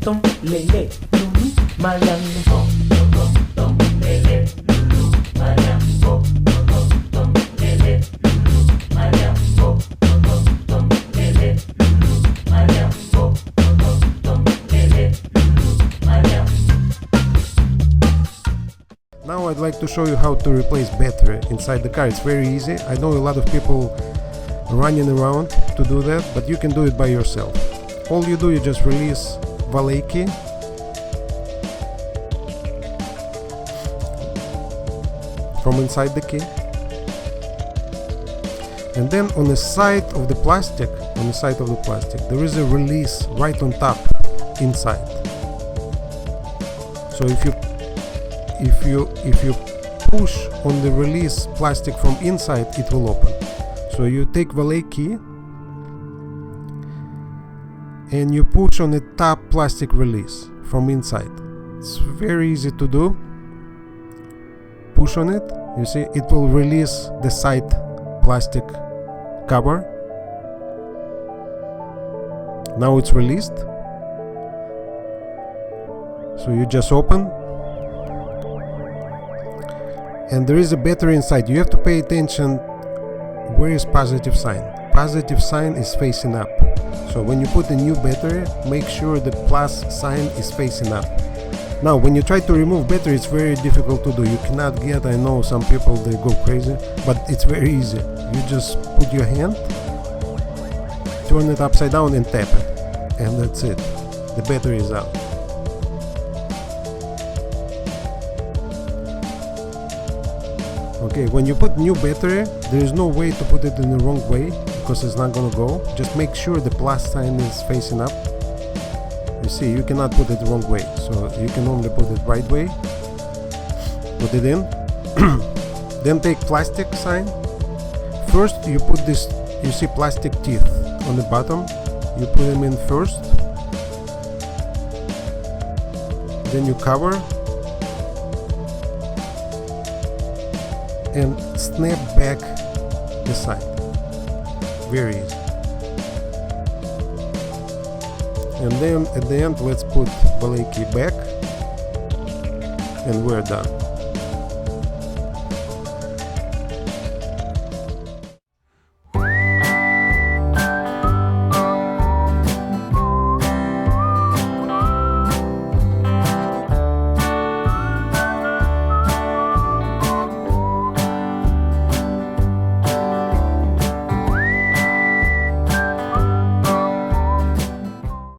tom, lele, lulu, malam, tom, tom, tom, lele, lulu, malam, tom, tom, lele, lulu, malam, tom, tom, lele, lulu, malam, tom, lele, lulu, malam. Now I'd like to show you how to replace battery inside the car. It's very easy. I know a lot of people running around to do that, but you can do it by yourself. All you do, you just release valet key from inside the key, and then on the side of the plastic, there is a release right on top inside. So if you push on the release plastic from inside, it will open. So you take valet key and you push on the top plastic release from inside. It's very easy to do. Push on it, you see it will release the side plastic cover. Now it's released. So you just open, and there is a battery inside. You have to pay attention where is positive sign. Positive sign is facing up. So when you put a new battery, make sure the plus sign is facing up. Now when you try to remove battery, it's very difficult to do. You cannot get, I know some people they go crazy, but it's very easy. You just put your hand, turn it upside down and tap it, and that's it. The battery is out. Okay, when you put new battery, there is no way to put it in the wrong way, because it's not gonna go. Just make sure the plus sign is facing up. You see, you cannot put it the wrong way, so you can only put it right way. Put it in. Then take plastic sign. First you put this, you see plastic teeth on the bottom, you put them in first, then you cover and snap back the side. Very easy. And then at the end, let's put valet key back, and we're done.